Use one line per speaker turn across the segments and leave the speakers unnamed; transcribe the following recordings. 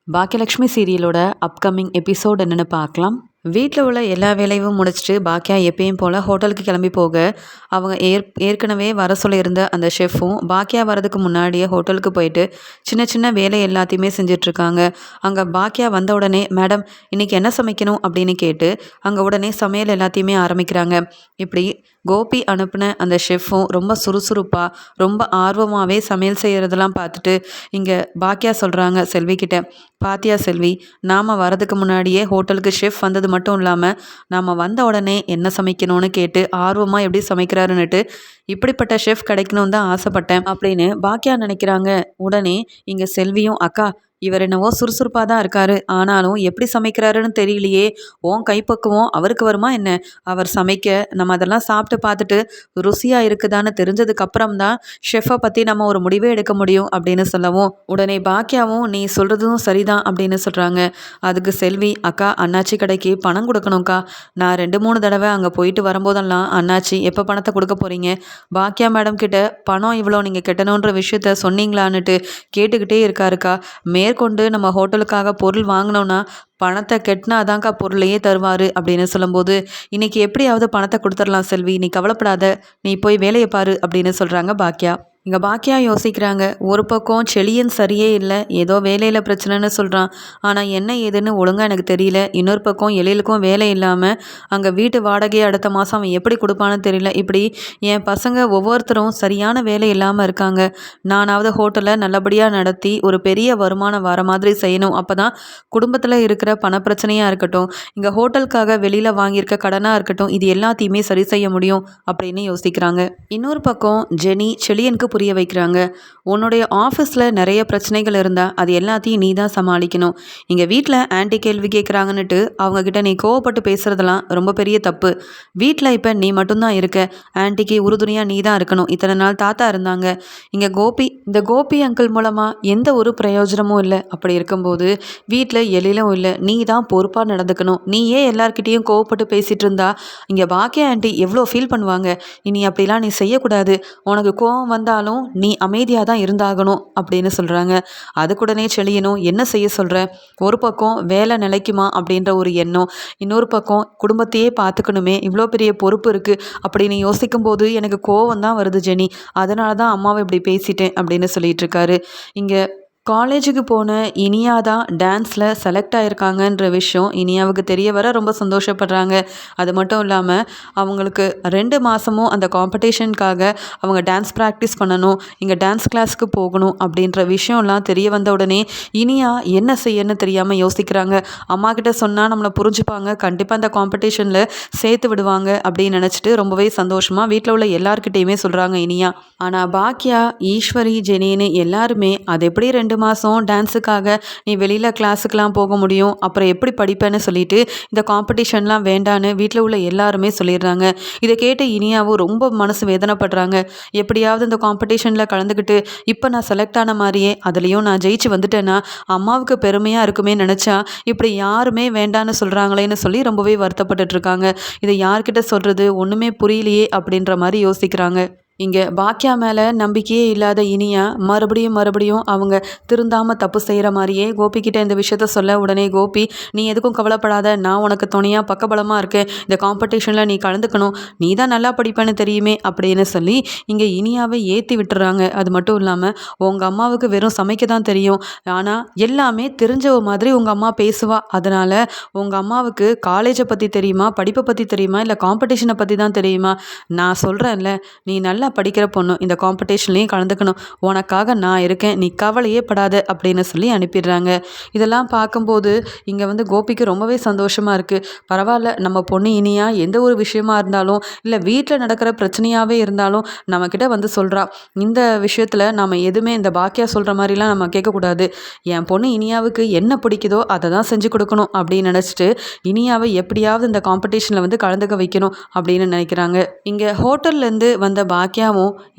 Bhagyalakshmi சீரியலோட upcoming episode என்னென்னு பார்க்கலாம். வீட்டில் உள்ள எல்லா வேலையும் முடிச்சுட்டு பாக்கியா எப்பயும் போல் ஹோட்டலுக்கு கிளம்பி போக அவங்க ஏற்கனவே வர சொல்லியிருந்த அந்த ஷெஃப்பும் பாக்கியா வரதுக்கு முன்னாடியே ஹோட்டலுக்கு போயிட்டு சின்ன சின்ன வேலை எல்லாத்தையுமே செஞ்சிட்ருக்காங்க. அங்கே பாக்கியா வந்த உடனே மேடம் இன்றைக்கி என்ன சமைக்கணும் அப்படின்னு கேட்டு அங்கே உடனே சமையல் எல்லாத்தையுமே ஆரம்பிக்கிறாங்க. இப்படி கோபி அனுப்பின அந்த ஷெஃப்பும் ரொம்ப சுறுசுறுப்பாக ரொம்ப ஆர்வமாகவே சமையல் செய்கிறதெல்லாம் பார்த்துட்டு இங்கே பாக்கியா சொல்கிறாங்க செல்விக்கிட்ட, பாத்தியா செல்வி, நாம் வரதுக்கு முன்னாடியே ஹோட்டலுக்கு ஷெஃப் வந்தது மட்டும் இல்லாமல் நாம் வந்த உடனே என்ன சமைக்கணும்னு கேட்டு ஆர்வமாக எப்படி சமைக்கிறாருன்னுட்டு இப்படிப்பட்ட ஷெஃப் கிடைக்கணும்னு தான் ஆசைப்பட்டேன் அப்படின்னு பாக்கியா நினைக்கிறாங்க. உடனே இங்கே செல்வியும், அக்கா இவர் என்னவோ சுறுசுறுப்பாக தான் இருக்காரு, ஆனாலும் எப்படி சமைக்கிறாருன்னு தெரியலையே, ஓன் கைப்பக்குவம் அவருக்கு வருமா என்ன? அவர் சமைக்க நம்ம அதெல்லாம் சாப்பிட்டு பார்த்துட்டு ருசியாக இருக்குதான்னு தெரிஞ்சதுக்கு அப்புறம் தான் ஷெஃப்பை பற்றி நம்ம ஒரு முடிவே எடுக்க முடியும் அப்படின்னு சொல்லவும் உடனே பாக்கியாவும் நீ சொல்கிறதும் சரிதான் அப்படின்னு சொல்கிறாங்க. அதுக்கு செல்வி, அக்கா அண்ணாச்சி கடைக்கு பணம் கொடுக்கணும்க்கா, நான் 2-3 தடவை அங்கே போயிட்டு வரும்போதெல்லாம் அண்ணாச்சி எப்போ பணத்தை கொடுக்க போகிறீங்க, பாக்கியா மேடம் கிட்ட பணம் இவ்வளோ நீங்கள் கட்டணுன்ற விஷயத்த சொன்னீங்களான்னுட்டு கேட்டுக்கிட்டே இருக்காருக்கா, மேற்கொண்டு நம்ம ஹோட்டலுக்காக பொருள் வாங்கினோன்னா பணத்தை கெட்டினா அதான்க்கா பொருளையே தருவார் அப்படின்னு சொல்லும்போது, இன்றைக்கி எப்படியாவது பணத்தை கொடுத்துடலாம் செல்வி, நீ கவலைப்படாத, நீ போய் வேலையை பாரு அப்படின்னு சொல்கிறாங்க பாக்கியா. இங்கே பாக்கியா யோசிக்கிறாங்க. ஒரு பக்கம் செழியன் சரியே இல்லை, ஏதோ வேலையில் பிரச்சனைன்னு சொல்கிறான், ஆனால் என்ன ஏதுன்னு ஒழுங்காக எனக்கு தெரியல. இன்னொரு பக்கம் எழிலுக்கும் வேலை இல்லாமல் அங்கே வீட்டு வாடகையை அடுத்த மாதம் அவன் எப்படி கொடுப்பான்னு தெரியல. இப்படி என் பசங்க ஒவ்வொருத்தரும் சரியான வேலை இல்லாமல் இருக்காங்க. நானாவது ஹோட்டலை நல்லபடியாக நடத்தி ஒரு பெரிய வருமானம் வர மாதிரி செய்யணும். அப்போ தான் குடும்பத்தில் இருக்கிற பணப்பிரச்சனையாக இருக்கட்டும், இங்கே ஹோட்டலுக்காக வெளியில் வாங்கியிருக்க கடனாக இருக்கட்டும், இது எல்லாத்தையுமே சரி செய்ய முடியும் அப்படின்னு யோசிக்கிறாங்க. இன்னொரு பக்கம் ஜெனி செழியனுக்கு புரிய வைக்கிறாங்க. உன்னுடைய ஆஃபீஸில் நிறைய பிரச்சனைகள் இருந்தால் அது எல்லாத்தையும் நீ தான் சமாளிக்கணும். இங்கே வீட்டில் ஆன்ட்டி கேள்வி கேட்குறாங்கன்னுட்டு அவங்கக்கிட்ட நீ கோவப்பட்டு பேசுகிறதெல்லாம் ரொம்ப பெரிய தப்பு. வீட்டில் இப்போ நீ மட்டும்தான் இருக்க, ஆன்ட்டிக்கு உறுதுணையாக நீ தான் இருக்கணும். இத்தனை நாள் தாத்தா இருந்தாங்க. இங்கே இந்த கோபி அங்கிள் மூலமாக எந்த ஒரு பிரயோஜனமும் இல்லை. அப்படி இருக்கும்போது வீட்டில் எழிலும் இல்லை, நீ தான் பொறுப்பாக நடந்துக்கணும். நீ ஏன் எல்லார்கிட்டேயும் கோவப்பட்டு பேசிகிட்டு இருந்தா இங்கே பாக்கியா ஆன்ட்டி எவ்வளோ ஃபீல் பண்ணுவாங்க. இனி அப்படிலாம் நீ செய்யக்கூடாது. உனக்கு கோவம் வந்தாலும் நீ அமைதியாக தான் இருந்தாகணும் அப்படின்னு சொல்கிறாங்க. அதுக்குடனே செழியனும், என்ன செய்ய சொல்கிற, ஒரு பக்கம் வேலை நிலைக்குமா அப்படின்ற ஒரு எண்ணம், இன்னொரு பக்கம் குடும்பத்தையே பார்த்துக்கணுமே, இவ்வளோ பெரிய பொறுப்பு இருக்குது அப்படின்னு யோசிக்கும்போது எனக்கு கோவம் தான் வருது ஜெனி, அதனால தான் அம்மாவை இப்படி பேசிட்டேன் அப்படின்னு சொல்லிட்டு இருக்காரு. இங்கே காலேஜுக்கு போன இனியா தான் டான்ஸில் செலக்ட் ஆகிருக்காங்கன்ற விஷயம் இனியாவுக்கு தெரிய வர ரொம்ப சந்தோஷப்படுறாங்க. அது மட்டும் இல்லாமல் அவங்களுக்கு 2 மாதமும் அந்த காம்படிஷனுக்காக அவங்க டான்ஸ் ப்ராக்டிஸ் பண்ணணும், இங்கே டான்ஸ் கிளாஸ்க்கு போகணும் அப்படின்ற விஷயம்லாம் தெரிய வந்த உடனே இனியா என்ன செய்யன்னு தெரியாமல் யோசிக்கிறாங்க. அம்மா கிட்ட சொன்னால் நம்மளை புரிஞ்சுப்பாங்க, கண்டிப்பாக அந்த காம்படிஷனில் சேர்த்து விடுவாங்க அப்படின்னு நினச்சிட்டு ரொம்பவே சந்தோஷமாக வீட்டில் உள்ள எல்லார்கிட்டையுமே சொல்கிறாங்க இனியா. ஆனால் பாக்கியா, ஈஸ்வரி, ஜெனின்னு எல்லாருமே அது எப்படி 2 மாதம் டான்ஸுக்காக நீ வெளியில் கிளாஸுக்கெலாம் போக முடியும், அப்புறம் எப்படி படிப்பேன்னு சொல்லிட்டு இந்த காம்படிஷன்லாம் வேண்டான்னு வீட்டில் உள்ள எல்லாருமே சொல்லிடுறாங்க. இதை கேட்டு இனியாவும் ரொம்ப மனசு வேதனைப்படுறாங்க. எப்படியாவது இந்த காம்படிஷனில் கலந்துக்கிட்டு இப்போ நான் செலக்ட் ஆன மாதிரியே அதுலேயும் நான் ஜெயிச்சு வந்துட்டேன்னா அம்மாவுக்கு பெருமையாக இருக்குமே நினச்சா இப்படி யாருமே வேண்டான்னு சொல்கிறாங்களேன்னு சொல்லி ரொம்பவே வருத்தப்பட்டுட்டு இருக்காங்க. இதை யார்கிட்ட சொல்கிறது ஒன்றுமே புரியலையே அப்படின்ற மாதிரி யோசிக்கிறாங்க. இங்கே பாக்கியா மேலே நம்பிக்கையே இல்லாத இனியா மறுபடியும் அவங்க திருந்தாமல் தப்பு செய்கிற மாதிரியே கோபிக்கிட்ட இந்த விஷயத்த சொல்ல, உடனே கோபி, நீ எதுக்கும் கவலைப்படாத, நான் உனக்கு துணையாக பக்கபலமாக இருக்கேன், இந்த காம்படிஷனில் நீ கலந்துக்கணும், நீ தான் நல்லா படிப்பேன்னு தெரியுமே அப்படின்னு சொல்லி இங்கே இனியாவை ஏற்றி விட்டுறாங்க. அது மட்டும் இல்லாமல் உங்கள் அம்மாவுக்கு வெறும் சமைக்க தான் தெரியும், ஆனால் எல்லாமே தெரிஞ்சவ மாதிரி உங்கள் அம்மா பேசுவா, அதனால் உங்கள் அம்மாவுக்கு காலேஜை பற்றி தெரியுமா, படிப்பை பற்றி தெரியுமா, இல்லை காம்படிஷனை பற்றி தான் தெரியுமா, நான் சொல்கிறேன்ல, நீ நல்லா படிக்கிற பொண்ணு, இந்த காம்படிஷன்லையும் கலந்துக்கணும், உனக்காக நான் இருக்கேன், நீ கவலையே படாத அப்படின்னு சொல்லி அனுப்பிடுறாங்க. இதெல்லாம் பார்க்கும்போது இங்கே கோபிக்கு ரொம்பவே சந்தோஷமாக இருக்குது. பரவாயில்ல, நம்ம பொண்ணு இனியா எந்த ஒரு விஷயமா இருந்தாலும் இல்லை வீட்டில் நடக்கிற பிரச்சனையாகவே இருந்தாலும் நம்மக்கிட்ட சொல்கிறா. இந்த விஷயத்தில் நம்ம எதுவுமே இந்த பாக்கியா சொல்கிற மாதிரிலாம் நம்ம கேட்கக்கூடாது. என் பொண்ணு இனியாவுக்கு என்ன பிடிக்குதோ அதை தான் செஞ்சு கொடுக்கணும் அப்படின்னு நினச்சிட்டு இனியாவை எப்படியாவது இந்த காம்படிஷனில் கலந்துக்க வைக்கணும் அப்படின்னு நினைக்கிறாங்க. இங்கே ஹோட்டல்லேருந்து வந்த பாக்கியாவும்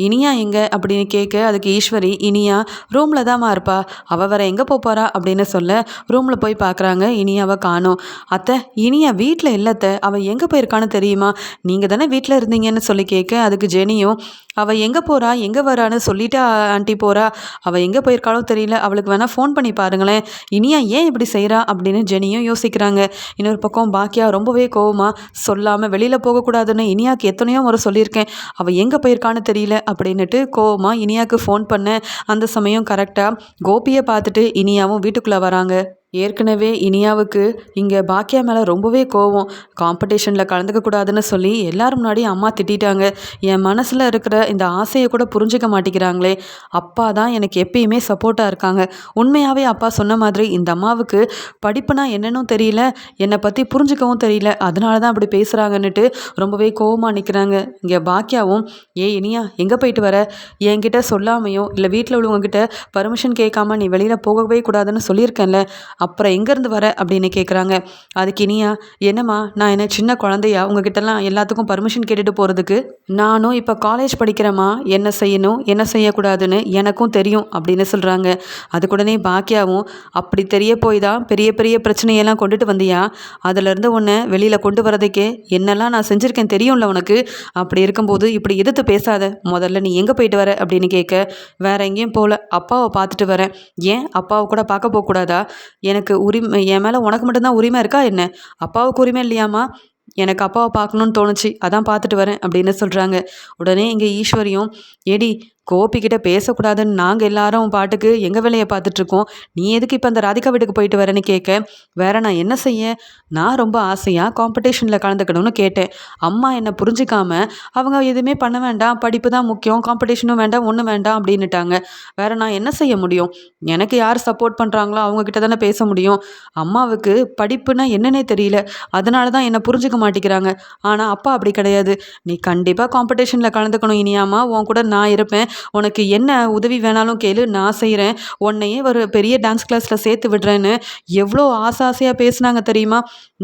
இனியா எங்கே அப்படின்னு கேட்க, அதுக்கு ஈஸ்வரி, இனியா ரூமில் தான்மா இருப்பா, அவள் வேற எங்கே போகிறா அப்படின்னு சொல்ல ரூமில் போய் பார்க்குறாங்க. இனியாவை காணோம். அத்தை, இனியா வீட்டில் இல்லைத்த, அவள் எங்கே போயிருக்கான்னு தெரியுமா, நீங்கள் தானே வீட்டில் இருந்தீங்கன்னு சொல்லி கேட்க, அதுக்கு ஜெனியும், அவள் எங்கே போகிறா எங்கே வரான்னு சொல்லிட்டு ஆண்டி போகிறா, அவள் எங்கே போயிருக்காளோ தெரியல, அவளுக்கு வேணால் ஃபோன் பண்ணி பாருங்களேன், இனியா ஏன் இப்படி செய்கிறா அப்படின்னு ஜெனியும் யோசிக்கிறாங்க. இன்னொரு பக்கம் பாக்கியா ரொம்பவே கோவமா சொல்லாமல் வெளியில் போகக்கூடாதுன்னு இனியாவுக்கு எத்தனையோ முறை சொல்லியிருக்கேன், அவள் எங்கே போயிருக்கான்னு தெரியல அப்படின்னுட்டு கோவமா இனியாவுக்கு ஃபோன் பண்ண அந்த சமயம் கரெக்டாக கோபியை பார்த்துட்டு இனியாவும் வீட்டுக்குள்ளே வராங்க. ஏற்கனவே இனியாவுக்கு இங்கே பாக்கியா மேலே ரொம்பவே கோவம். காம்படிஷனில் கலந்துக்க கூடாதுன்னு சொல்லி எல்லாரும் முன்னாடி அம்மா திட்டாங்க. என் மனசில் இருக்கிற இந்த ஆசையை கூட புரிஞ்சிக்க மாட்டேங்கிறாங்களே. அப்பா தான் எனக்கு எப்பயுமே சப்போர்ட்டாக இருக்காங்க. உண்மையாகவே அப்பா சொன்ன மாதிரி இந்த அம்மாவுக்கு படிப்புனா என்னன்னும் தெரியல, என்னை பற்றி புரிஞ்சுக்கவும் தெரியல, அதனால தான் அப்படி பேசுகிறாங்கன்னுட்டு ரொம்பவே கோவமாக நிற்கிறாங்க. இங்கே பாக்கியாவும் இனியா எங்கே போயிட்டு வர, என்கிட்ட சொல்லாமையோ இல்லை வீட்டில் உள்ளவங்ககிட்ட பர்மிஷன் கேட்காம நீ வெளியில் போகவே கூடாதுன்னு சொல்லியிருக்கேன்ல, அப்புறம் எங்கேருந்து வர அப்படின்னு கேட்குறாங்க. அதுக்கு இனியா, என்னம்மா நான் என்ன சின்ன குழந்தையா உங்ககிட்டலாம் எல்லாத்துக்கும் பர்மிஷன் கேட்டுட்டு போகிறதுக்கு, நானும் இப்போ காலேஜ் படிக்கிறேம்மா, என்ன செய்யணும் என்ன செய்யக்கூடாதுன்னு எனக்கும் தெரியும் அப்படின்னு சொல்கிறாங்க. அதுக்குடனே பாக்கியாவும், அப்படி தெரிய போய் தான் பெரிய பெரிய பிரச்சனையெல்லாம் கொண்டுட்டு வந்தியா, அதிலேருந்து உன்னை வெளியில் கொண்டு வரதுக்கே என்னெல்லாம் நான் செஞ்சுருக்கேன் தெரியும்ல உனக்கு, அப்படி இருக்கும்போது இப்படி எதிர்த்து பேசாத, முதல்ல நீ எங்கே போயிட்டு வர அப்படின்னு கேட்க, வேற எங்கேயும் போகல, அப்பாவை பார்த்துட்டு வரேன். ஏன் அப்பாவை கூட பார்க்க போகக்கூடாதா, எனக்கு உரிமை என் மேலே உனக்கு மட்டும்தான் உரிமை இருக்கா என்ன, அப்பாவுக்கு உரிமை இல்லையாம்மா, எனக்கு அப்பாவை பார்க்கணுன்னு தோணுச்சு அதான் பார்த்துட்டு வரேன் அப்படின்னு சொல்கிறாங்க. உடனே இங்கே ஈஸ்வரியும், ஏடி கோபிக்கிட்ட பேசக்கூடாதுன்னு நாங்கள் எல்லாரும் பாட்டுக்கு எங்கள் வேலையை பார்த்துட்ருக்கோம், நீ எதுக்கு இப்போ அந்த ராதிகா வீட்டுக்கு போயிட்டு வரேன்னு கேட்க, வேற நான் என்ன செய்ய, நான் ரொம்ப ஆசையாக காம்படிஷனில் கலந்துக்கணும்னு கேட்டேன், அம்மா என்னை புரிஞ்சிக்காம அவங்க எதுவுமே பண்ண வேண்டாம், படிப்பு தான் முக்கியம், காம்படிஷனும் வேண்டாம் ஒன்றும் வேண்டாம் அப்படின்னுட்டாங்க, வேற நான் என்ன செய்ய முடியும், எனக்கு யார் சப்போர்ட் பண்ணுறாங்களோ அவங்கக்கிட்ட தானே பேச முடியும், அம்மாவுக்கு படிப்புனா என்னன்னே தெரியல, அதனால தான் என்னை புரிஞ்சுக்க மாட்டேங்கிறாங்க, ஆனால் அப்பா அப்படி கிடையாது, நீ கண்டிப்பாக காம்படிஷனில் கலந்துக்கணும் இனியாமா, உன் கூட நான் இருப்பேன், உனக்கு என்ன உதவி வேணாலும் கேளு நான் செய்கிறேன், உன்னையே ஒரு பெரிய டான்ஸ் கிளாஸில் சேர்த்து விடுறேன்னு எவ்வளோ ஆசையாக பேசுனாங்க தெரியுமா,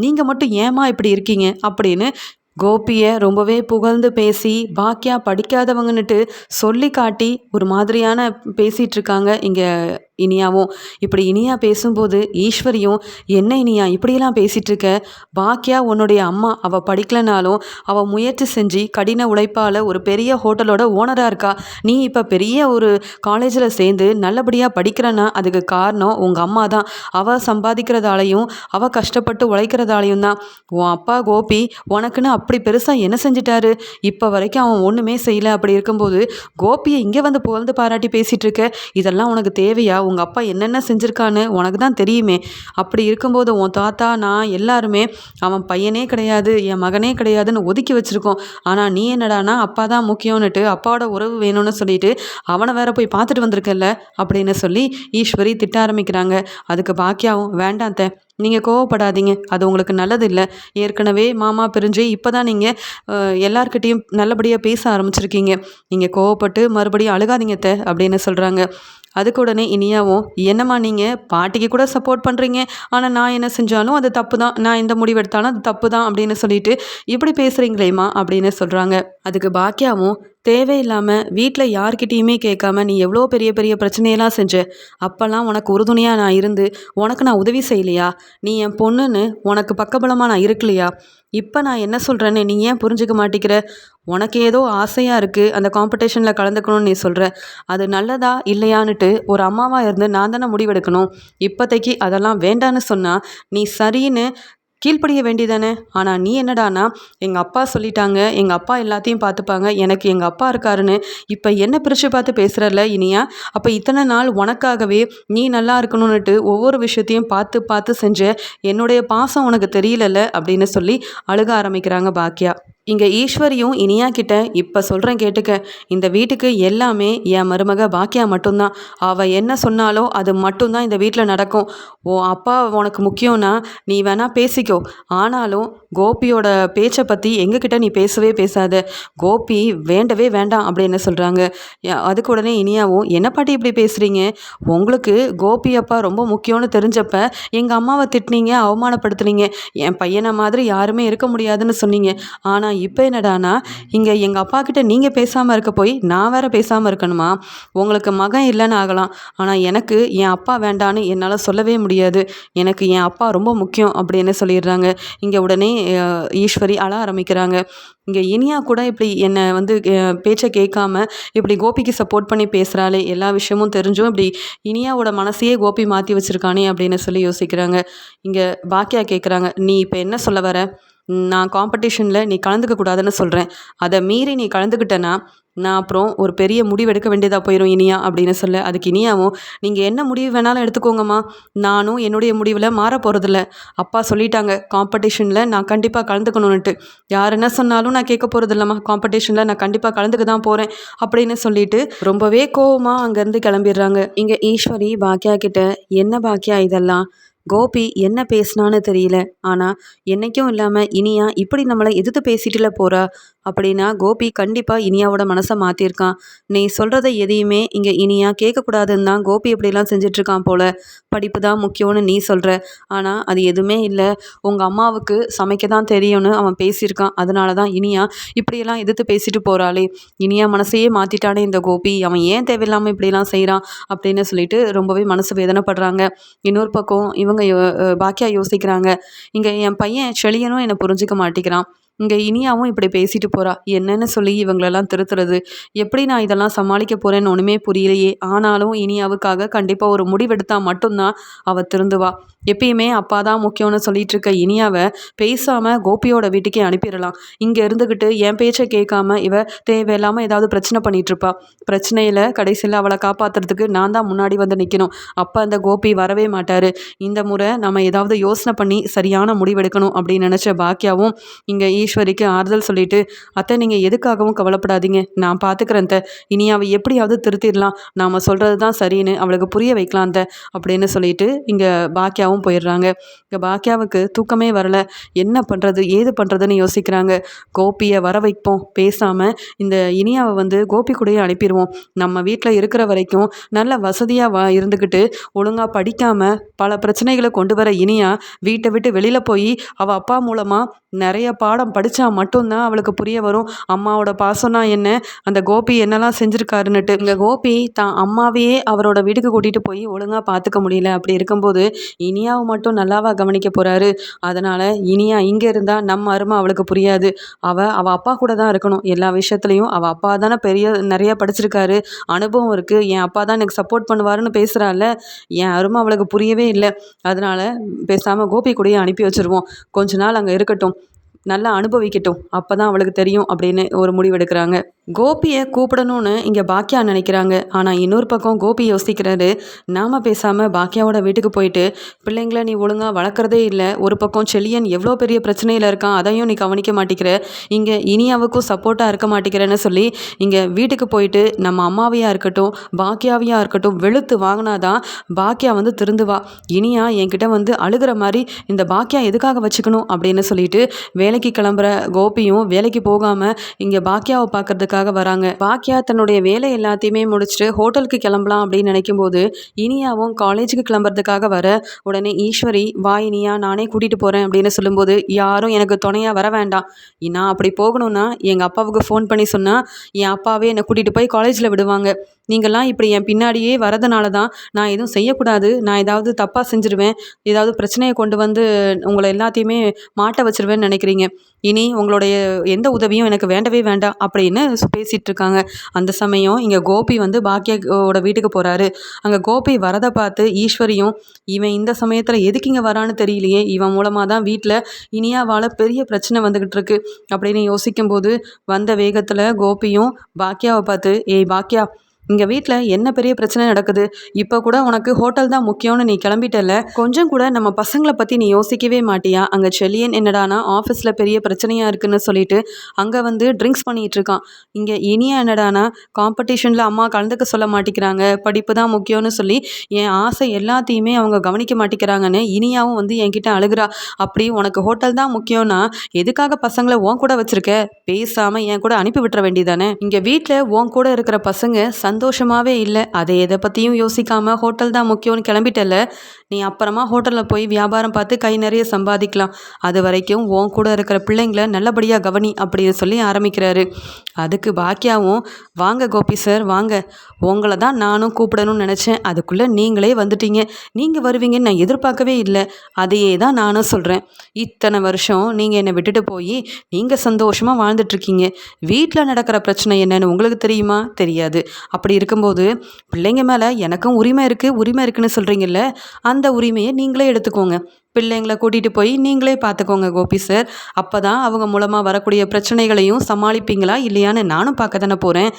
நீங்கள் மட்டும் ஏமா இப்படி இருக்கீங்க அப்படின்னு கோபியை ரொம்பவே புகழ்ந்து பேசி பாக்கியா படிக்காதவங்கன்னுட்டு சொல்லி காட்டி ஒரு மாதிரியான பேசிகிட்டு இருக்காங்க இங்கே இனியாவும். இப்படி இனியா பேசும்போது ஈஸ்வரியும், என்ன இனியா இப்படியெல்லாம் பேசிகிட்டு இருக்க, பாக்கியா உன்னுடைய அம்மா, அவள் படிக்கலைனாலும் அவள் முயற்சி செஞ்சு கடின உழைப்பால் ஒரு பெரிய ஹோட்டலோட ஓனராக இருக்கா, நீ இப்போ பெரிய ஒரு காலேஜில் சேர்ந்து நல்லபடியாக படிக்கிறன்னா அதுக்கு காரணம் உங்கள் அம்மா தான், அவள் சம்பாதிக்கிறதாலையும் அவள் கஷ்டப்பட்டு உழைக்கிறதாலையும் தான், உன் அப்பா கோபி உனக்குன்னு அப்படி பெருசாக என்ன செஞ்சிட்டாரு, இப்போ வரைக்கும் அவன் ஒன்றுமே செய்யலை, அப்படி இருக்கும்போது கோபியை இங்கே வந்து புகழ்ந்து பாராட்டி பேசிகிட்டு இருக்க, இதெல்லாம் உனக்கு தேவையா, உங்கள் அப்பா என்னென்ன செஞ்சுருக்கான்னு உனக்கு தான் தெரியுமே, அப்படி இருக்கும்போது உன் தாத்தா நான் எல்லாருமே அவன் பையனே கிடையாது என் மகனே கிடையாதுன்னு ஒதுக்கி வச்சுருக்கோம், ஆனால் நீ என்னடானா அப்பா தான் முக்கியம்னுட்டு அப்பாவோட உறவு வேணும்னு சொல்லிட்டு அவனை வேற போய் பார்த்துட்டு வந்திருக்கல அப்படின்னு சொல்லி ஈஸ்வரி திட்ட ஆரம்பிக்கிறாங்க. அதுக்கு பாக்கியாவும், வேண்டாம் தே, நீங்கள் கோவப்படாதீங்க, அது உங்களுக்கு நல்லது இல்லை, ஏற்கனவே மாமா பிரிஞ்சு இப்போ தான் நீங்கள் எல்லார்கிட்டேயும் நல்லபடியாக பேச ஆரம்பிச்சிருக்கீங்க, நீங்கள் கோவப்பட்டு மறுபடியும் அழுகாதீங்க தே அப்படின்னு சொல்கிறாங்க. அதுக்கு உடனே இனியாவும், என்னம்மா நீங்கள் பாட்டிக்கு கூட சப்போர்ட் பண்ணுறீங்க, ஆனால் நான் என்ன செஞ்சாலும் அது தப்பு தான், நான் எந்த முடிவெடுத்தாலும் அது தப்பு தான் அப்படின்னு சொல்லிட்டு இப்படி பேசுகிறீங்களேம்மா அப்படின்னு சொல்கிறாங்க. அதுக்கு பாக்கியாவும், தேவையில்லாமல் வீட்டில் யார்கிட்டேயுமே கேட்காம நீ எவ்வளோ பெரிய பெரிய பிரச்சனையெல்லாம் செஞ்ச, அப்போல்லாம் உனக்கு உறுதுணையாக நான் இருந்து உனக்கு நான் உதவி செய்யலையா, நீ என் பொண்ணுன்னு உனக்கு பக்கபலமாக நான் இருக்கலையா, இப்போ நான் என்ன சொல்கிறேன்னு நீ ஏன் புரிஞ்சுக்க மாட்டேங்கிற, உனக்கு ஏதோ ஆசையாக இருக்குது அந்த காம்படிஷனில் கலந்துக்கணும்னு நீ சொல்கிற, அது நல்லதா இல்லையான்னுட்டு ஒரு அம்மாவாக இருந்து நான் தானே முடிவெடுக்கணும், இப்போதைக்கு அதெல்லாம் வேண்டான்னு சொன்னால் நீ சரின்னு கீழ்ப்படிய வேண்டியதானே, ஆனால் நீ என்னடானா எங்கள் அப்பா சொல்லிட்டாங்க, எங்கள் அப்பா எல்லாத்தையும் பார்த்துப்பாங்க, எனக்கு எங்கள் அப்பா இருக்காருன்னு இப்போ என்ன பிரித்து பார்த்து பேசுகிறல்ல இனியா, அப்போ இத்தனை நாள் உனக்காகவே நீ நல்லா இருக்கணும்னுட்டு ஒவ்வொரு விஷயத்தையும் பார்த்து பார்த்து செஞ்ச என்னுடைய பாசம் உனக்கு தெரியலல்ல அப்படின்னு சொல்லி அழுக ஆரம்பிக்கிறாங்க பாக்கியா. இங்கே ஈஸ்வரியும் இனியா கிட்ட, இப்போ சொல்கிறேன் கேட்டுக்க, இந்த வீட்டுக்கு எல்லாமே என் மருமக பாக்கியா மட்டும்தான், அவள் என்ன சொன்னாலோ அது மட்டும்தான் இந்த வீட்டில் நடக்கும், உன் அப்பா உனக்கு முக்கியம்னா நீ வேணால் பேசிக்கோ, ஆனாலும் கோபியோட பேச்சை பற்றி எங்ககிட்ட நீ பேசவே பேசாத, கோபி வேண்டவே வேண்டாம் அப்படின்னு சொல்கிறாங்க. அதுக்கு உடனே இனியாவும், என்ன பாட்டி இப்படி பேசுகிறீங்க, உங்களுக்கு கோபி அப்பா ரொம்ப முக்கியம்னு தெரிஞ்சப்ப எங்கள் அம்மாவை திட்டினீங்க, அவமானப்படுத்துனீங்க, என் பையனை மாதிரி யாருமே இருக்க முடியாதுன்னு சொன்னீங்க, ஆனால் இப்போ என்னடானா இங்கே எங்கள் அப்பா கிட்ட நீங்கள் பேசாமல் இருக்க போய் நான் வேற பேசாமல் இருக்கணுமா, உங்களுக்கு மகன் இல்லைன்னு ஆகலாம், ஆனால் எனக்கு என் அப்பா வேண்டான்னு என்னால் சொல்லவே முடியாது, எனக்கு என் அப்பா ரொம்ப முக்கியம் அப்படின்னு சொல்லிடுறாங்க. இங்கே உடனே ஈஸ்வரி அழ ஆரம்பிக்கிறாங்க. இங்கே இனியா கூட இப்படி என்னை வந்து பேச்சை கேட்காம இப்படி கோபிக்கு சப்போர்ட் பண்ணி பேசுகிறாளே, எல்லா விஷயமும் தெரிஞ்சும் இப்படி இனியாவோட மனசையே கோபி மாற்றி வச்சிருக்கானே அப்படின்னு சொல்லி யோசிக்கிறாங்க. இங்கே பாக்கியா கேட்குறாங்க, நீ இப்போ என்ன சொல்ல வர? நான் காம்படிஷனில் நீ கலந்துக்க கூடாதுன்னு சொல்கிறேன். அதை மீறி நீ கலந்துக்கிட்டேன்னா நான் அப்புறம் ஒரு பெரிய முடிவு எடுக்க வேண்டியதாக போயிடும் இனியா அப்படின்னு சொல்ல, அதுக்கு இனியாவும் நீங்கள் என்ன முடிவு வேணாலும் எடுத்துக்கோங்கம்மா, நானும் என்னுடைய முடிவில் மாற போகிறதில்ல. அப்பா சொல்லிட்டாங்க காம்படிஷனில் நான் கண்டிப்பாக கலந்துக்கணுன்ட்டு. யார் என்ன சொன்னாலும் நான் கேட்க போகிறதில்லம்மா, காம்படிஷனில் நான் கண்டிப்பாக கலந்துக்க தான் போகிறேன் அப்படின்னு சொல்லிட்டு ரொம்பவே கோவமாக அங்கேருந்து கிளம்பிடுறாங்க. இங்கே ஈஸ்வரி பாக்கியா கிட்ட, என்ன பாக்கியா இதெல்லாம், கோபி என்ன பேசினான்னு தெரியல, ஆனால் என்னைக்கும் இல்லாமல் இனியா இப்படி நம்மளை எதிர்த்து பேசிட்டுல போகிறா அப்படின்னா கோபி கண்டிப்பாக இனியாவோட மனசை மாற்றிருக்கான். நீ சொல்கிறத எதையுமே இங்கே இனியா கேட்கக்கூடாதுன்னு தான் கோபி இப்படிலாம் செஞ்சிட்ருக்கான் போல. படிப்பு தான் முக்கியம்னு நீ சொல்கிற, ஆனால் அது எதுவுமே இல்லை, உங்கள் அம்மாவுக்கு சமைக்க தான் தெரியும்னு அவன் பேசியிருக்கான். அதனால தான் இனியா இப்படியெல்லாம் எதிர்த்து பேசிட்டு போகிறாளே, இனியா மனசையே மாற்றிட்டானே இந்த கோபி, அவன் ஏன் தேவையில்லாமல் இப்படிலாம் செய்கிறான் அப்படின்னு சொல்லிட்டு ரொம்பவே மனசு வேதனைப்படுறாங்க. இன்னொரு பக்கம் இவங்க பாக்கியா யோசிக்கிறாங்க, இங்கே என் பையன் செழியனும் என்னை புரிஞ்சிக்க மாட்டேங்கிறான், இங்கே இனியாவும் இப்படி பேசிட்டு போகிறா, என்னன்னு சொல்லி இவங்களெல்லாம் திருத்துறது, எப்படி நான் இதெல்லாம் சமாளிக்க போகிறேன்னு ஒன்றுமே புரியலையே. ஆனாலும் இனியாவுக்காக கண்டிப்பாக ஒரு முடிவெடுத்தால் மட்டும்தான் அவள் திருந்துவா. எப்பயுமே அப்பா தான் முக்கியம்னு சொல்லிட்டு இருக்க இனியாவை பேசாமல் கோபியோட வீட்டுக்கே அனுப்பிடலாம். இங்கே இருந்துக்கிட்டு என் பேச்சை கேட்காம இவ தேவையில்லாமல் ஏதாவது பிரச்சனை பண்ணிகிட்ருப்பா. பிரச்சனையில் கடைசியில் அவளை காப்பாற்றுறதுக்கு நான் தான் முன்னாடி வந்து நிற்கணும். அப்போ அந்த கோபி வரவே மாட்டார். இந்த முறை நம்ம ஏதாவது யோசனை பண்ணி சரியான முடிவெடுக்கணும் அப்படின்னு நினச்ச பாக்கியாவும் இங்கே ஈஸ்வரிக்கு ஆறுதல் சொல்லிட்டு, அத்தை நீங்கள் எதுக்காகவும் கவலைப்படாதீங்க, நான் பார்த்துக்கிறேன் அத்தை, இனியாவை எப்படியாவது திருத்திடலாம், நாம் சொல்கிறது தான் சரின்னு அவளுக்கு புரிய வைக்கலாம் அத்தை அப்படின்னு சொல்லிட்டு இங்கே பாக்கியாவும் போயிடுறாங்க. இங்கே பாக்கியாவுக்கு தூக்கமே வரல, என்ன பண்ணுறது ஏது பண்ணுறதுன்னு யோசிக்கிறாங்க. கோபியை வர வைப்போம், பேசாமல் இந்த இனியாவை வந்து கோபி கூடயே அனுப்பிடுவோம். நம்ம வீட்டில் இருக்கிற வரைக்கும் நல்ல வசதியாக இருந்துக்கிட்டு ஒழுங்காக படிக்காமல் பல பிரச்சனைகளை கொண்டு வர இனியா வீட்டை விட்டு வெளியில் போய் அவள் அப்பா மூலமாக நிறைய பாடம் படித்தா மட்டும்தான் அவளுக்கு புரிய வரும், அம்மாவோட பாசம்னா என்ன, அந்த கோபி என்னெல்லாம் செஞ்சுருக்காருன்னுட்டு. இங்கே கோபி தான் அம்மாவையே அவரோட வீட்டுக்கு கூட்டிகிட்டு போய் ஒழுங்காக பார்த்துக்க முடியல. அப்படி இருக்கும்போது இனியாவை மட்டும் நல்லாவா கவனிக்க போகிறாரு. அதனால் இனியா இங்கே இருந்தால் நம்ம அருமை அவளுக்கு புரியாது. அவள் அப்பா கூட தான் இருக்கணும் எல்லா விஷயத்துலையும். அவள் அப்பா தானே நிறையா படிச்சிருக்காரு, அனுபவம் இருக்குது, என் அப்பா தான் எனக்கு சப்போர்ட் பண்ணுவாருன்னு பேசுகிறாள்ல, என் அருமை அவளுக்கு புரியவே இல்லை. அதனால் பேசாமல் கோபி கூடயே அனுப்பி வச்சுருவோம், கொஞ்ச நாள் அங்கே இருக்கட்டும், நல்லா அனுபவிக்கட்டும், அப்போ தான் அவளுக்கு தெரியும் அப்படின்னு ஒரு முடிவெடுக்கிறாங்க. கோபியை கூப்பிடணும்னு இங்கே பாக்கியா நினைக்கிறாங்க. ஆனால் இன்னொரு பக்கம் கோபி யோசிக்கிறாரு, நாம் பேசாமல் பாக்கியாவோட வீட்டுக்கு போயிட்டு பிள்ளைங்களை நீ ஒழுங்காக வளர்க்குறதே இல்லை, ஒரு பக்கம் செழியன் எவ்வளோ பெரிய பிரச்சனையில் இருக்கான், அதையும் நீ கவனிக்க மாட்டேங்கிற, இங்கே இனியாவுக்கும் சப்போர்ட்டாக இருக்க மாட்டேங்கிறேன்னு சொல்லி இங்கே வீட்டுக்கு போயிட்டு நம்ம அம்மாவையாக இருக்கட்டும் பாக்கியாவையாக இருக்கட்டும் வெளுத்து வாங்கினாதான் பாக்கியா வந்து திருந்துவா. இனியா என்கிட்ட வந்து அழுகிற மாதிரி இந்த பாக்கியா எதுக்காக வச்சுக்கணும் அப்படின்னு சொல்லிட்டு வேலைக்கு கிளம்புற கோபியும் வேலைக்கு போகாமல் இங்கே பாக்கியாவை பார்க்கறதுக்காக வராங்க. பாக்கியா தன்னுடைய வேலை எல்லாத்தையுமே முடிச்சுட்டு ஹோட்டலுக்கு கிளம்பலாம் அப்படின்னு நினைக்கும் போது இனியாவும் காலேஜுக்கு கிளம்புறதுக்காக வர, உடனே ஈஸ்வரி வா இனியா நானே கூட்டிகிட்டு போகிறேன் அப்படின்னு சொல்லும்போது, யாரும் எனக்கு துணையாக வர வேண்டாம், நான் அப்படி போகணும்னா எங்கள் அப்பாவுக்கு ஃபோன் பண்ணி சொன்னால் என் அப்பாவே என்னை கூட்டிகிட்டு போய் காலேஜில் விடுவாங்க, நீங்கள்லாம் இப்படி என் பின்னாடியே வரதுனால தான் நான் எதுவும் செய்யக்கூடாது, நான் ஏதாவது தப்பாக செஞ்சுருவேன், ஏதாவது பிரச்சனையை கொண்டு வந்து உங்களை எல்லாத்தையுமே மாட்ட வச்சிருவேன்னு நினைக்கிறீங்க, இனி உங்களுடைய எந்த உதவியும் எனக்கு வேண்டவே வேண்டாம் அப்படின்னு பேசிகிட்டு இருக்காங்க. அந்த சமயம் இங்கே கோபி வந்து பாக்கியாவோட வீட்டுக்கு போகிறாரு. அங்கே கோபி வரதை பார்த்து ஈஸ்வரியும், இவன் இந்த சமயத்தில் எதுக்கு இங்கே வரான்னு தெரியலையே, இவன் மூலமாக தான் வீட்டில் இனியாவால் பெரிய பிரச்சனை வந்துக்கிட்டு இருக்கு அப்படின்னு யோசிக்கும்போது வந்த வேகத்தில் கோபியும் பாக்கியாவை பார்த்து, ஏய் பாக்கியா, இங்கே வீட்டில் என்ன பெரிய பிரச்சனை நடக்குது, இப்போ கூட உனக்கு ஹோட்டல் தான் முக்கியம்னு நீ கிளம்பிட்டல, கொஞ்சம் கூட நம்ம பசங்களை பற்றி நீ யோசிக்கவே மாட்டியா, அங்கே செல்லியன் என்னடானா ஆஃபீஸில் பெரிய பிரச்சனையாக இருக்குன்னு சொல்லிட்டு அங்கே வந்து ட்ரிங்க்ஸ் பண்ணிகிட்டு இருக்கான், இங்கே இனியா என்னடானா காம்படிஷனில் அம்மா கலந்துக்க சொல்ல மாட்டேங்கிறாங்க, படிப்பு தான் முக்கியம்னு சொல்லி என் ஆசை எல்லாத்தையுமே அவங்க கவனிக்க மாட்டேங்கிறாங்கன்னு இனியாவும் வந்து என்கிட்ட அழுகிறா, அப்படி உனக்கு ஹோட்டல் தான் முக்கியம்னா எதுக்காக பசங்களை உன் கூட வச்சுருக்க, பேசாமல் என் கூட அனுப்பி விட்டுற வேண்டியதானே, இங்கே வீட்டில் உன் கூட இருக்கிற பசங்க சந்தோஷமாவே இல்லை. அதை எதை பற்றியும் யோசிக்காமல் ஹோட்டல் தான் முக்கியம்னு கிளம்பிட்டல. நீ அப்புறமா ஹோட்டலில் போய் வியாபாரம் பார்த்து கை நிறைய சம்பாதிக்கலாம். அது வரைக்கும் உன் கூட இருக்கிற பிள்ளைங்கள நல்லபடியாக கவனி அப்படின்னு சொல்லி ஆரம்பிக்கிறாரு. அதுக்கு பாக்கியாவும், வாங்க கோபி சார் வாங்க, உங்களை தான் நானும் கூப்பிடணும்னு நினச்சேன், அதுக்குள்ளே நீங்களே வந்துட்டீங்க. நீங்கள் வருவீங்கன்னு நான் எதிர்பார்க்கவே இல்லை. அதையே தான் நானும் சொல்கிறேன். இத்தனை வருஷம் நீங்கள் என்னை விட்டுட்டு போய் நீங்கள் சந்தோஷமாக வாழ்ந்துட்டுருக்கீங்க. வீட்டில் நடக்கிற பிரச்சனை என்னன்னு உங்களுக்கு தெரியுமா? தெரியாது. அப்படி இருக்கும்போது பிள்ளைங்க மேலே எனக்கும் உரிமை இருக்குன்னு சொல்கிறீங்கல்ல, அந்த உரிமையை நீங்களே எடுத்துக்கோங்க. பிள்ளைங்களை கூட்டிகிட்டு போய் நீங்களே பார்த்துக்கோங்க கோபி சார். அப்போ தான் அவங்க மூலமாக வரக்கூடிய பிரச்சனைகளையும் சமாளிப்பீங்களா இல்லையான்னு நானும் பார்க்க தானே போகிறேன்.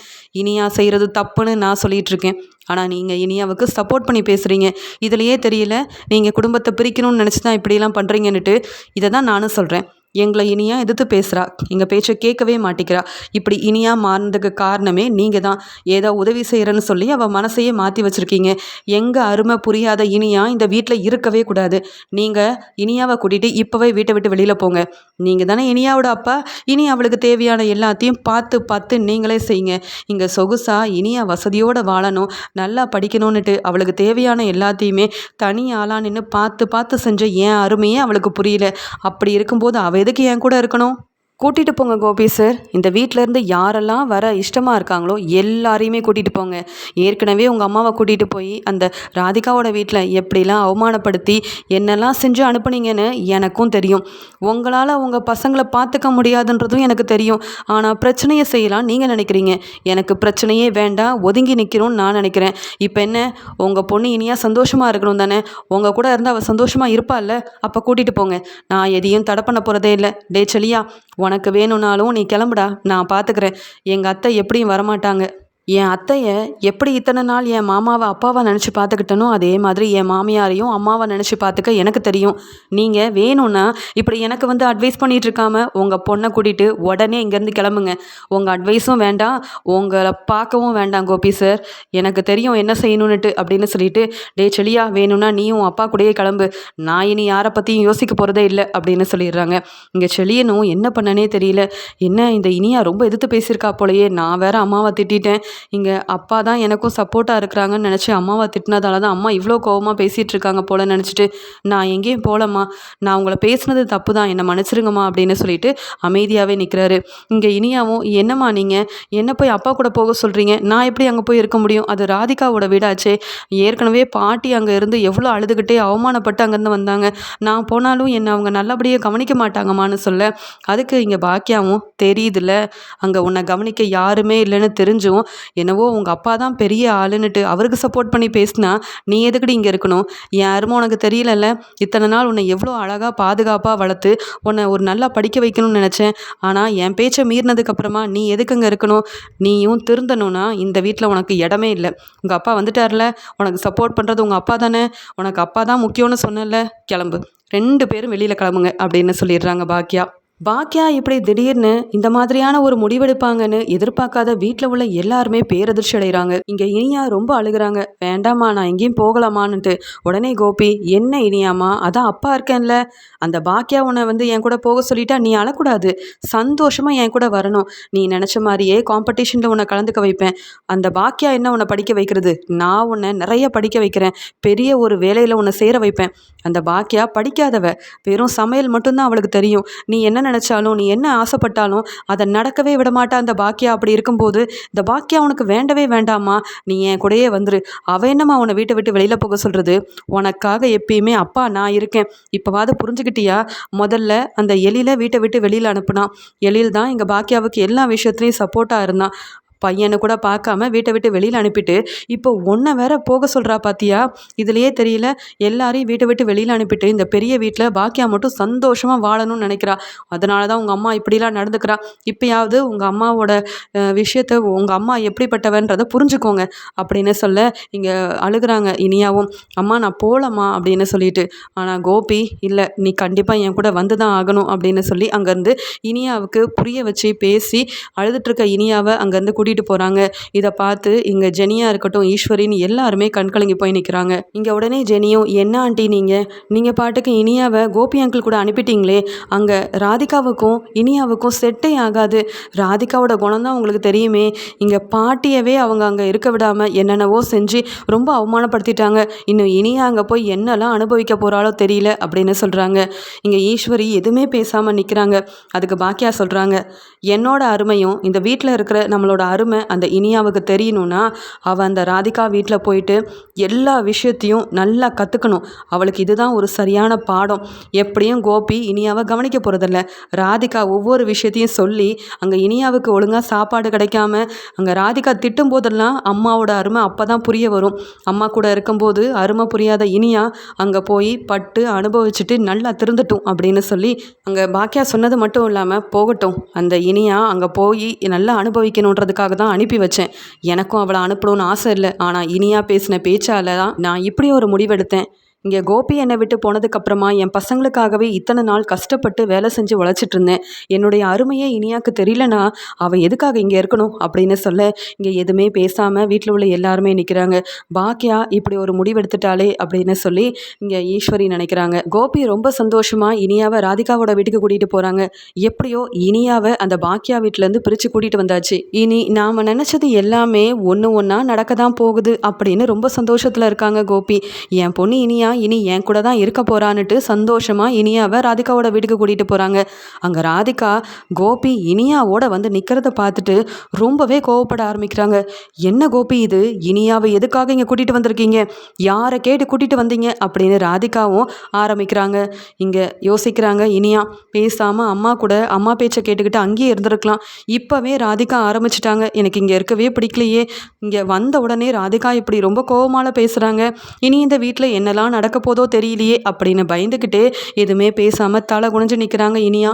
இனியா செய்கிறது தப்புன்னு நான் சொல்லிகிட்ருக்கேன். ஆனால் நீங்கள் இனியாவுக்கு சப்போர்ட் பண்ணி பேசுகிறீங்க. இதுலையே தெரியல நீங்கள் குடும்பத்தை பிரிக்கணும்னு நினச்சி தான் இப்படியெல்லாம் பண்ணுறீங்கன்னுட்டு. இதை தான் நானும் சொல்கிறேன். எங்களை இனியா எதிர்த்து பேசுகிறா, எங்கள் பேச்சை கேட்கவே மாட்டேங்கிறா. இப்படி இனியா மாறினதுக்கு காரணமே நீங்கள் தான். ஏதோ உதவி செய்கிறேன்னு சொல்லி அவள் மனசையே மாற்றி வச்சுருக்கீங்க. எங்கள் அருமை புரியாத இனியா இந்த வீட்டில் இருக்கவே கூடாது. நீங்கள் இனியாவை கூட்டிகிட்டு இப்போவே வீட்டை விட்டு வெளியில் போங்க. நீங்கள் தானே இனியாவோட அப்பா. இனி அவளுக்கு தேவையான எல்லாத்தையும் பார்த்து நீங்களே செய்யுங்க. இங்கே சொகுசா இனியா வசதியோடு வாழணும், நல்லா படிக்கணும்னுட்டு அவளுக்கு தேவையான எல்லாத்தையுமே தனி ஆளாக நின்று பார்த்து செஞ்ச என் அருமையே அவளுக்கு புரியல. அப்படி இருக்கும்போது அவள் எதுக்கு என் கூட இருக்கணும்? கூட்டிகிட்டு போங்க கோபி சார். இந்த வீட்டிலேருந்து யாரெல்லாம் வர இஷ்டமாக இருக்காங்களோ எல்லாரையுமே கூட்டிகிட்டு போங்க. ஏற்கனவே உங்கள் அம்மாவை கூட்டிகிட்டு போய் அந்த ராதிகாவோட வீட்டில் எப்படிலாம் அவமானப்படுத்தி என்னெல்லாம் செஞ்சு அனுப்புனீங்கன்னு எனக்கும் தெரியும். உங்களால் உங்கள் பசங்களை பார்த்துக்க முடியாதுன்றதும் எனக்கு தெரியும். ஆனால் பிரச்சனையை செய்யலாம் நீங்கள் நினைக்கிறீங்க. எனக்கு பிரச்சனையே வேண்டாம், ஒதுங்கி நிற்கிறோன்னு நான் நினைக்கிறேன். இப்போ என்ன, உங்கள் பொண்ணு இனியா சந்தோஷமாக இருக்கணும் தானே? உங்கள் கூட இருந்து அவள் சந்தோஷமாக இருப்பாள்ல? அப்போ கூட்டிகிட்டு போங்க. நான் எதையும் தடை பண்ண போகிறதே இல்லை. டே செலியா, உனக்கு வேணும்னாலும் நீ கிளம்புடா, நான் பார்த்துக்கிறேன். எங்கள் அத்தை எப்படியும் வரமாட்டாங்க. என் அத்தையை எப்படி இத்தனை நாள் என் மாமாவை அப்பாவை நினச்சி பார்த்துக்கிட்டனோ அதே மாதிரி என் மாமியாரையும் அம்மாவை நினச்சி பார்த்துக்க எனக்கு தெரியும். நீங்கள் வேணும்னா இப்படி எனக்கு வந்து அட்வைஸ் பண்ணிகிட்டு இருக்காம உங்கள் பொண்ணை கூட்டிகிட்டு உடனே இங்கேருந்து கிளம்புங்க. உங்கள் அட்வைஸும் வேண்டாம், உங்களை பார்க்கவும் வேண்டாம் கோபி சார். எனக்கு தெரியும் என்ன செய்யணுன்னுட்டு அப்படின்னு சொல்லிட்டு, டே செலியா, வேணும்னா நீயும் அப்பா கூடயே கிளம்பு. நான் இனி யாரை பற்றியும் யோசிக்க போகிறதே இல்லை அப்படின்னு சொல்லிடுறாங்க. இங்கே செலியனும் என்ன பண்ணனே தெரியல. என்ன இந்த இனியா ரொம்ப எதிர்த்து பேசியிருக்கா போலையே, நான் வேற அம்மாவை திட்டேன். இங்கே அப்பா தான் எனக்கும் சப்போர்ட்டாக இருக்கிறாங்கன்னு நினச்சி அம்மாவை திட்டினதால தான் அம்மா இவ்வளோ கோவமாக பேசிகிட்டு இருக்காங்க போல நினச்சிட்டு, நான் எங்கேயும் போகலம்மா, நான் உங்களை பேசுனது தப்பு தான், என்னை மன்னிச்சிருங்கம்மா அப்படின்னு சொல்லிட்டு அமைதியாகவே நிற்கிறாரு. இங்கே இனியாவும், என்னம்மா நீங்கள் என்ன போய் அப்பா கூட போக சொல்கிறீங்க? நான் எப்படி அங்கே போய் இருக்க முடியும்? அது ராதிகாவோட வீடாச்சே. ஏற்கனவே பாட்டி அங்கே இருந்து எவ்வளோ அழுதுகிட்டே அவமானப்பட்டு அங்கேருந்து வந்தாங்க. நான் போனாலும் என்னை அவங்க நல்லபடியாக கவனிக்க மாட்டாங்கம்மான்னு சொல்ல, அதுக்கு இங்கே பாக்கியாவும், தெரியுதுல்ல அங்கே உன்னை கவனிக்க யாருமே இல்லைன்னு தெரிஞ்சும் என்னவோ உங்கள் அப்பா தான் பெரிய ஆளுன்னுட்டு அவருக்கு சப்போர்ட் பண்ணி பேசினா நீ எதுக்கடி இங்கே இருக்கணும்? என் அருமை உனக்கு தெரியலல்ல? இத்தனை நாள் உன்னை எவ்வளோ அழகாக பாதுகாப்பாக வளர்த்து உன்னை ஒரு நல்லா படிக்க வைக்கணும்னு நினச்சேன். ஆனால் என் பேச்சை மீறினதுக்கப்புறமா நீ எதுக்கு அங்கே இருக்கணும்? நீயும் திருந்தணும்னா இந்த வீட்டில் உனக்கு இடமே இல்லை. உங்கள் அப்பா வந்துட்டார்ல, உனக்கு சப்போர்ட் பண்ணுறது உங்கள் அப்பா தானே, உனக்கு அப்பா தான் முக்கியம்னு சொன்னல, கிளம்பு, 2 பேரும் வெளியில் கிளம்புங்க அப்படின்னு சொல்லிடுறாங்க பாக்கியா. பாக்கியா இப்படி திடீர்னு இந்த மாதிரியான ஒரு முடிவெடுப்பாங்கன்னு எதிர்பார்க்காத வீட்டில் உள்ள எல்லாருமே பேரதிர்ச்சி அடைகிறாங்க. இங்கே இனியா ரொம்ப அழுகிறாங்க. வேண்டாமா, நான் எங்கேயும் போகலாமான்னுட்டு. உடனே கோபி, என்ன இனியாமா, அதான் அப்பா இருக்கேன்ல, அந்த பாக்கியா உன்னை வந்து என் கூட போக சொல்லிட்டா நீ அழக்கூடாது, சந்தோஷமாக என் கூட வரணும். நீ நினச்ச மாதிரியே காம்படிஷனில் உன்னை கலந்துக்க வைப்பேன். அந்த பாக்கியா என்ன உன்னை படிக்க வைக்கிறது? நான் உன்னை நிறைய படிக்க வைக்கிறேன், பெரிய ஒரு வேலையில் உன்னை சேர வைப்பேன். அந்த பாக்கியா படிக்காதவ, வெறும் சமையல் மட்டும்தான் அவளுக்கு தெரியும். நீ என்ன நினச்சாலும், நீ என்ன ஆசைப்பட்டாலும் அதை நடக்கவே விடமாட்டா அந்த பாக்கியா. அப்படி இருக்கும்போது இந்த பாக்கியா உனக்கு வேண்டவே வேண்டாமா, நீ என் கூடயே வந்துரு. அவ என்னம்மா உன்னை வீட்டை விட்டு வெளியில் போக சொல்கிறது? உனக்காக எப்பயுமே அப்பா நான் இருக்கேன். இப்போவாது புரிஞ்சுக்கிட்டியா? முதல்ல அந்த எழில வீட்டை விட்டு வெளியில் அனுப்புனான். எழில் தான் எங்கள் பாக்கியாவுக்கு எல்லா விஷயத்துலையும் சப்போர்ட்டாக இருந்தான். பையனை கூட பார்க்காம வீட்டை விட்டு வெளியில் அனுப்பிட்டு இப்போ ஒன்றை வேற போக சொல்கிறா பாத்தியா? இதுலையே தெரியல, எல்லாரையும் வீட்டை விட்டு வெளியில் அனுப்பிட்டு இந்த பெரிய வீட்டில் பாக்கியா மட்டும் சந்தோஷமாக வாழணும்னு நினைக்கிறா. அதனால தான் உங்கள் அம்மா இப்படிலாம் நடந்துக்கிறா. இப்போயாவது உங்கள் அம்மாவோட விஷயத்தை, உங்கள் அம்மா எப்படிப்பட்டவன்றதை புரிஞ்சுக்கோங்க அப்படின்னு சொல்ல இங்கே அழுகிறாங்க இனியாவும். அம்மா நான் போகலம்மா அப்படின்னு சொல்லிட்டு. ஆனால் கோபி, இல்லை நீ கண்டிப்பாக என் கூட வந்து தான் ஆகணும் அப்படின்னு சொல்லி அங்கேருந்து இனியாவுக்கு புரிய வச்சு பேசி அழுதுட்டுருக்க இனியாவை அங்கேருந்து கூட்டிகிட்டு கூட்டிகிட்டு போகிறாங்க. இதை பார்த்து இங்கே ஜெனியாக இருக்கட்டும் ஈஸ்வரின்னு எல்லாருமே கண்கலங்கி போய் நிற்கிறாங்க. இங்கே உடனே ஜெனியும், என்ன ஆண்டி நீங்கள் பாட்டுக்கு இனியாவை கோபி அங்கிள் கூட அனுப்பிட்டீங்களே, அங்கே ராதிகாவுக்கும் இனியாவுக்கும் செட்டே ஆகாது. ராதிகாவோட குணம் தான் உங்களுக்கு தெரியுமே. இங்கே பாட்டியவே அவங்க அங்கே இருக்க விடாமல் என்னென்னவோ செஞ்சு ரொம்ப அவமானப்படுத்திட்டாங்க. இன்னும் இனியா அங்கே போய் என்னெல்லாம் அனுபவிக்க போகிறாளோ தெரியல அப்படின்னு சொல்கிறாங்க. இங்கே ஈஸ்வரி எதுவுமே பேசாமல் நிற்கிறாங்க. அதுக்கு பாக்கியா சொல்கிறாங்க, என்னோட அருமையும் இந்த வீட்டில் இருக்கிற நம்மளோட அருமை அந்த இனியாவுக்கு தெரியணும்னா அவள் அந்த ராதிகா வீட்டில் போயிட்டு எல்லா விஷயத்தையும் நல்லா கற்றுக்கணும். அவளுக்கு இதுதான் ஒரு சரியான பாடம். எப்படியும் கோபி இனியாவை கவனிக்க போகிறதில்ல. ராதிகா ஒவ்வொரு விஷயத்தையும் சொல்லி அங்கே இனியாவுக்கு ஒழுங்காக சாப்பாடு கிடைக்காம அங்கே ராதிகா திட்டும் போதெல்லாம் அம்மாவோட அருமை அப்போ தான் புரிய வரும். அம்மா கூட இருக்கும்போது அருமை புரியாத இனியா அங்கே போய் பட்டு அனுபவிச்சுட்டு நல்லா திருந்தட்டும் அப்படின்னு சொல்லி அங்கே பாக்கியா சொன்னது மட்டும் இல்லாமல் போகட்டும், அந்த இனியா அங்கே போய் நல்லா அனுபவிக்கணுன்றதுக்காக தான் அனுப்பி வச்சேன். எனக்கும் அவளை அனுப்பணும்னு ஆசை இல்லை. ஆனால் இனியா பேசின பேச்சால தான் நான் இப்படி ஒரு முடிவெடுத்தேன். இங்கே கோபி என்னை விட்டு போனதுக்கப்புறமா என் பசங்களுக்காகவே இத்தனை நாள் கஷ்டப்பட்டு வேலை செஞ்சு உழைச்சிட்டு இருந்தேன். என்னுடைய அருமையே இனியாவுக்கு தெரியலனா அவள் எதுக்காக இங்கே இருக்கணும் அப்படின்னு சொல்ல இங்கே எதுவுமே பேசாமல் வீட்டில் உள்ள எல்லாருமே நிற்கிறாங்க. பாக்கியா இப்படி ஒரு முடிவெடுத்துட்டாலே அப்படின்னு சொல்லி இங்கே ஈஸ்வரி நினைக்கிறாங்க. கோபி ரொம்ப சந்தோஷமாக இனியாவை ராதிகாவோட வீட்டுக்கு கூட்டிகிட்டு போகிறாங்க. எப்படியோ இனியாவை அந்த பாக்கியா வீட்டிலேருந்து பிரித்து கூட்டிகிட்டு வந்தாச்சு. இனி நாம் நினச்சது எல்லாமே ஒன்று ஒன்றா நடக்க தான் போகுது அப்படின்னு ரொம்ப சந்தோஷத்தில் இருக்காங்க கோபி. என் பொண்ணு இனியா இனி என் கூட தான் இருக்க போறான்னுட்டு சந்தோஷமா இனியாவை ராதிகாவோட வீட்டுக்கு கூட்டிகிட்டு போகிறாங்க. அங்கே ராதிகா கோபி இனியாவோட வந்து நிற்கிறத பார்த்துட்டு ரொம்பவே கோவப்பட ஆரம்பிக்கிறாங்க. என்ன கோபி இது, இனியாவை எதுக்காக இங்கே கூட்டிகிட்டு வந்திருக்கீங்க, யாரை கேட்டு கூட்டிகிட்டு வந்தீங்க அப்படின்னு ராதிகாவும் ஆரம்பிக்கிறாங்க. இங்கே யோசிக்கிறாங்க இனியா பேசாமல் அம்மா கூட அம்மா பேச்சை கேட்டுக்கிட்டு அங்கேயே இருந்திருக்கலாம். இப்போவே ராதிகா ஆரம்பிச்சிட்டாங்க, எனக்கு இங்கே இருக்கவே பிடிக்கலையே. இங்கே வந்த உடனே ராதிகா இப்படி ரொம்ப கோவமால பேசுகிறாங்க. இனி இந்த வீட்டில் என்னெல்லாம் நடக்க போதோ தெரியலையே அப்படின்னு பயந்துக்கிட்டே எதுவுமே பேசாமல் தலை குனிஞ்சு நிற்கிறாங்க இனியா.